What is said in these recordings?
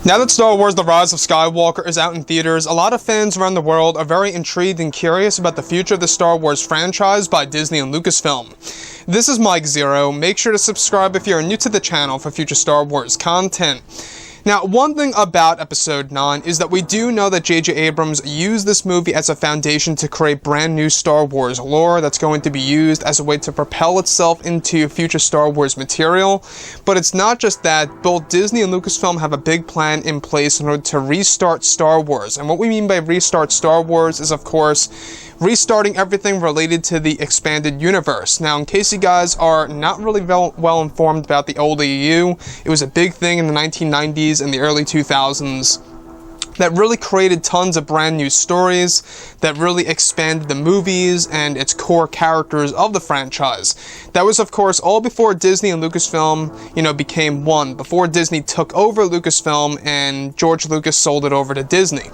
Now that Star Wars The Rise of Skywalker is out in theaters, a lot of fans around the world are very intrigued and curious about the future of the Star Wars franchise by Disney and Lucasfilm. This is Mike Zero. Make sure to subscribe if you're new to the channel for future Star Wars content. Now, one thing about Episode 9 is that we do know that J.J. Abrams used this movie as a foundation to create brand new Star Wars lore that's going to be used as a way to propel itself into future Star Wars material. But it's not just that. Both Disney and Lucasfilm have a big plan in place in order to restart Star Wars. And what we mean by restart Star Wars is, of course, restarting everything related to the expanded universe. Now, in case you guys are not really well informed about the old EU, it was a big thing in the 1990s and the early 2000s that really created tons of brand new stories, that really expanded the movies and its core characters of the franchise. That was, of course, all before Disney and Lucasfilm, became one, before Disney took over Lucasfilm and George Lucas sold it over to Disney.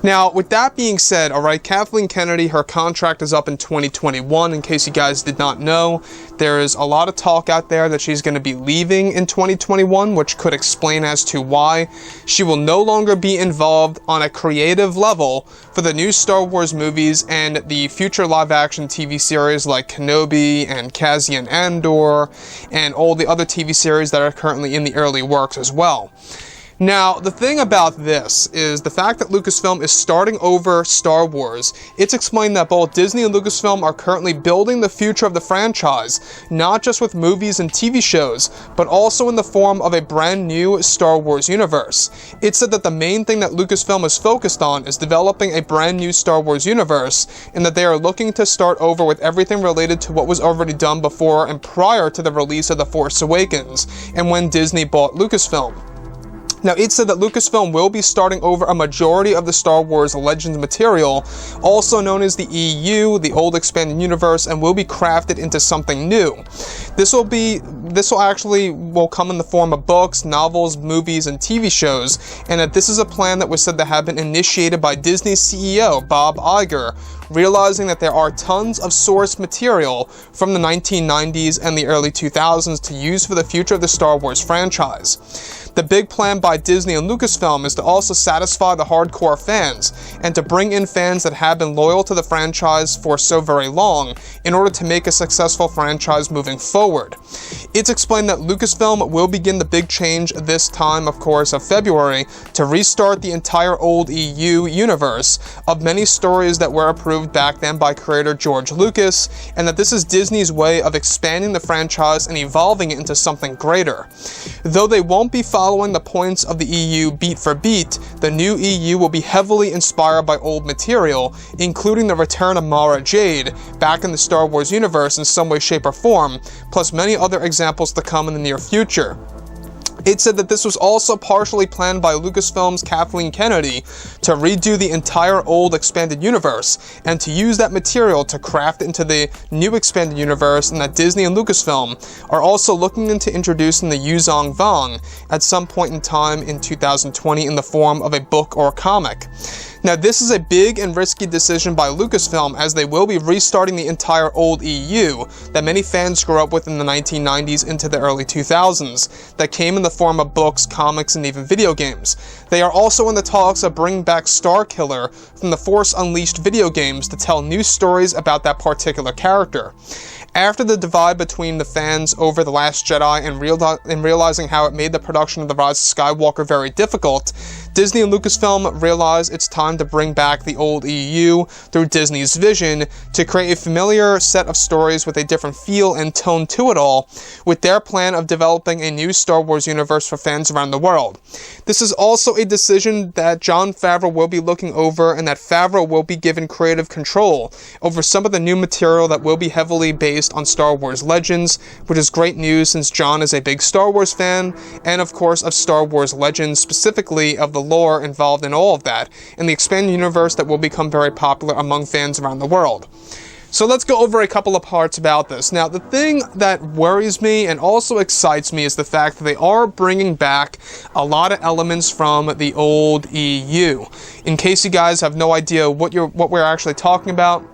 Now, with that being said, alright, Kathleen Kennedy, her contract is up in 2021, in case you guys did not know. There is a lot of talk out there that she's going to be leaving in 2021, which could explain as to why she will no longer be involved on a creative level for the new Star Wars movies and the future live-action TV series like Kenobi and Cassian Andor, and all the other TV series that are currently in the early works as well. Now, the thing about this is the fact that Lucasfilm is starting over Star Wars. It's explained that both Disney and Lucasfilm are currently building the future of the franchise, not just with movies and TV shows, but also in the form of a brand new Star Wars universe. It said that the main thing that Lucasfilm is focused on is developing a brand new Star Wars universe, and that they are looking to start over with everything related to what was already done before and prior to the release of The Force Awakens, and when Disney bought Lucasfilm. Now, it said that Lucasfilm will be starting over a majority of the Star Wars Legends material, also known as the EU, the Old Expanded Universe, and will be crafted into something new. This will actually come in the form of books, novels, movies, and TV shows, and that this is a plan that was said to have been initiated by Disney's CEO, Bob Iger, realizing that there are tons of source material from the 1990s and the early 2000s to use for the future of the Star Wars franchise. The big plan by Disney and Lucasfilm is to also satisfy the hardcore fans, and to bring in fans that have been loyal to the franchise for so very long, in order to make a successful franchise moving forward. It's explained that Lucasfilm will begin the big change this time, of course, of February, to restart the entire old EU universe of many stories that were approved back then by creator George Lucas, and that this is Disney's way of expanding the franchise and evolving it into something greater. Though they won't be following the points of the EU beat for beat, the new EU will be heavily inspired by old material, including the return of Mara Jade back in the Star Wars universe in some way, shape, or form, plus many other examples to come in the near future. It said that this was also partially planned by Lucasfilm's Kathleen Kennedy to redo the entire old expanded universe and to use that material to craft it into the new expanded universe, and that Disney and Lucasfilm are also looking into introducing the Yuzong Vong at some point in time in 2020 in the form of a book or comic. Now, this is a big and risky decision by Lucasfilm, as they will be restarting the entire old EU that many fans grew up with in the 1990s into the early 2000s, that came in the form of books, comics, and even video games. They are also in the talks of bringing back Starkiller from the Force Unleashed video games to tell new stories about that particular character. After the divide between the fans over The Last Jedi and realizing how it made the production of The Rise of Skywalker very difficult, Disney and Lucasfilm realized it's time to bring back the old EU through Disney's vision to create a familiar set of stories with a different feel and tone to it all, with their plan of developing a new Star Wars universe for fans around the world. This is also a decision that Jon Favreau will be looking over, and that Favreau will be given creative control over some of the new material that will be heavily based on Star Wars Legends, which is great news since Jon is a big Star Wars fan, and of course of Star Wars Legends, specifically of the lore involved in all of that, and the expanded universe that will become very popular among fans around the world. So let's go over a couple of parts about this. Now, the thing that worries me and also excites me is the fact that they are bringing back a lot of elements from the old EU. In case you guys have no idea what we're actually talking about,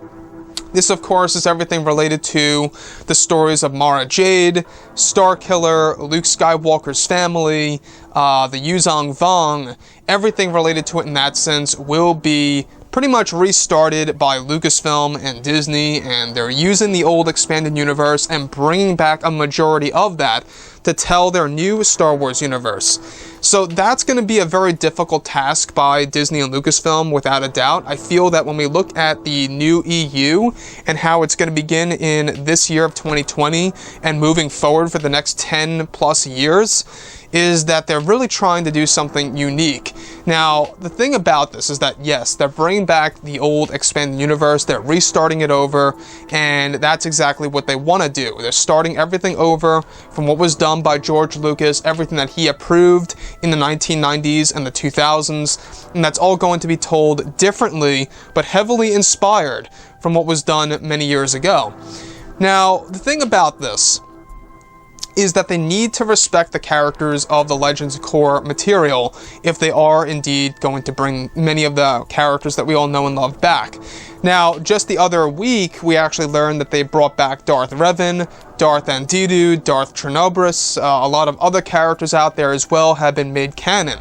This, of course, is everything related to the stories of Mara Jade, Starkiller, Luke Skywalker's family, the Yuzong Vong. Everything related to it in that sense will be pretty much restarted by Lucasfilm and Disney, and they're using the old expanded universe and bringing back a majority of that to tell their new Star Wars universe. So that's going to be a very difficult task by Disney and Lucasfilm, without a doubt. I feel that when we look at the new EU and how it's going to begin in this year of 2020 and moving forward for the next 10 plus years, is that they're really trying to do something unique. Now, the thing about this is that, yes, they're bringing back the old expanded universe, they're restarting it over, and that's exactly what they want to do. They're starting everything over from what was done by George Lucas, everything that he approved in the 1990s and the 2000s, and that's all going to be told differently, but heavily inspired from what was done many years ago. Now, the thing about this is that they need to respect the characters of the Legends core material if they are indeed going to bring many of the characters that we all know and love back. Now, just the other week, we actually learned that they brought back Darth Revan, Darth Andidu, Darth Chernobris, a lot of other characters out there as well have been made canon.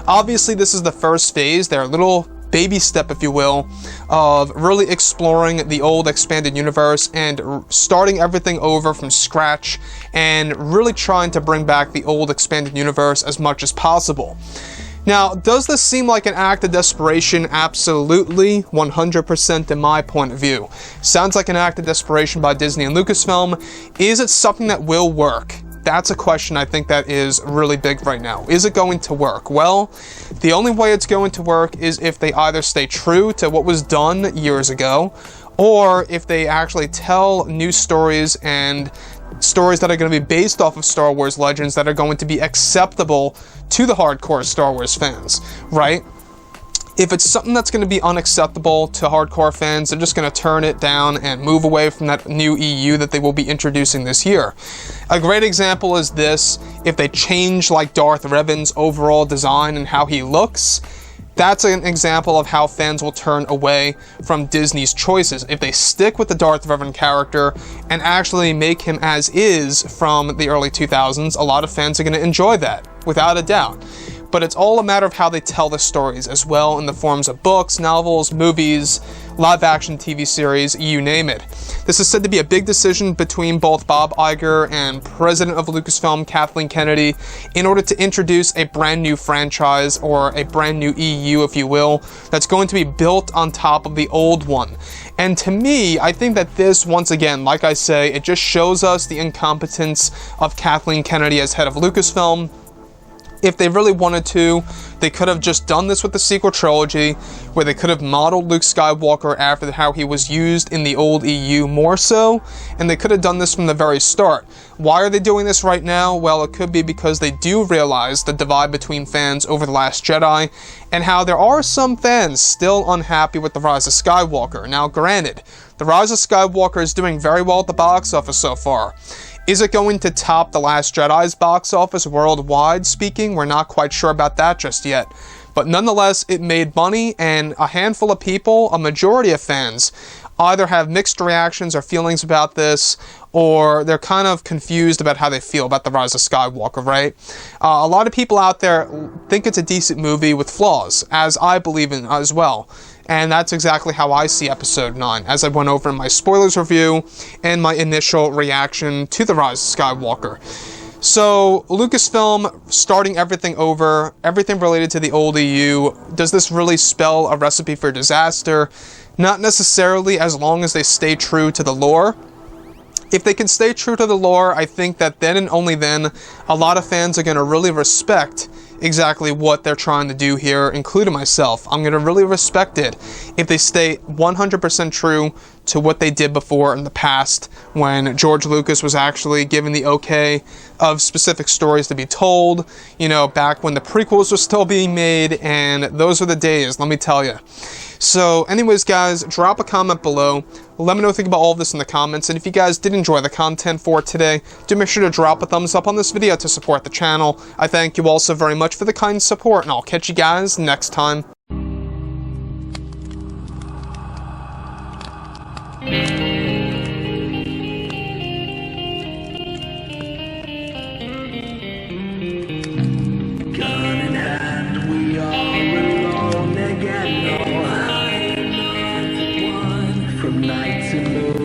Obviously, this is the first phase, their little baby step, if you will, of really exploring the old expanded universe and starting everything over from scratch and really trying to bring back the old expanded universe as much as possible. Now, does this seem like an act of desperation? Absolutely, 100% in my point of view. Sounds like an act of desperation by Disney and Lucasfilm. Is it something that will work? That's a question I think that is really big right now. Is it going to work? Well, the only way it's going to work is if they either stay true to what was done years ago, or if they actually tell new stories and stories that are going to be based off of Star Wars Legends that are going to be acceptable to the hardcore Star Wars fans, right? If it's something that's going to be unacceptable to hardcore fans, they're just going to turn it down and move away from that new EU that they will be introducing this year. A great example is this: if they change like Darth Revan's overall design and how he looks, that's an example of how fans will turn away from Disney's choices. If they stick with the Darth Revan character and actually make him as is from the early 2000s, a lot of fans are going to enjoy that, without a doubt. But it's all a matter of how they tell the stories as well, in the forms of books, novels, movies, live-action TV series, you name it. This is said to be a big decision between both Bob Iger and President of Lucasfilm, Kathleen Kennedy, in order to introduce a brand new franchise, or a brand new EU, if you will, that's going to be built on top of the old one. And to me, I think that this, once again, like I say, it just shows us the incompetence of Kathleen Kennedy as head of Lucasfilm. If they really wanted to, they could have just done this with the sequel trilogy, where they could have modeled Luke Skywalker after how he was used in the old EU more so, and they could have done this from the very start. Why are they doing this right now? Well, it could be because they do realize the divide between fans over The Last Jedi, and how there are some fans still unhappy with The Rise of Skywalker. Now, granted, The Rise of Skywalker is doing very well at the box office so far. Is it going to top The Last Jedi's box office worldwide speaking? We're not quite sure about that just yet. But nonetheless, it made money, and a handful of people, a majority of fans, either have mixed reactions or feelings about this, or they're kind of confused about how they feel about The Rise of Skywalker, right? A lot of people out there think it's a decent movie with flaws, as I believe in as well. And that's exactly how I see Episode 9, as I went over in my spoilers review and my initial reaction to The Rise of Skywalker. So, Lucasfilm starting everything over, everything related to the old EU, does this really spell a recipe for disaster? Not necessarily, as long as they stay true to the lore. If they can stay true to the lore, I think that then and only then, a lot of fans are going to really respect exactly what they're trying to do here, including myself. I'm going to really respect it if they stay 100% true to what they did before in the past, when George Lucas was actually given the okay of specific stories to be told, you know, back when the prequels were still being made, and those were the days, let me tell you. So anyways, guys, drop a comment below. Let me know what you think about all of this in the comments, and if you guys did enjoy the content for today, do make sure to drop a thumbs up on this video to support the channel. I thank you all so very much for the kind support, and I'll catch you guys next time. Simba.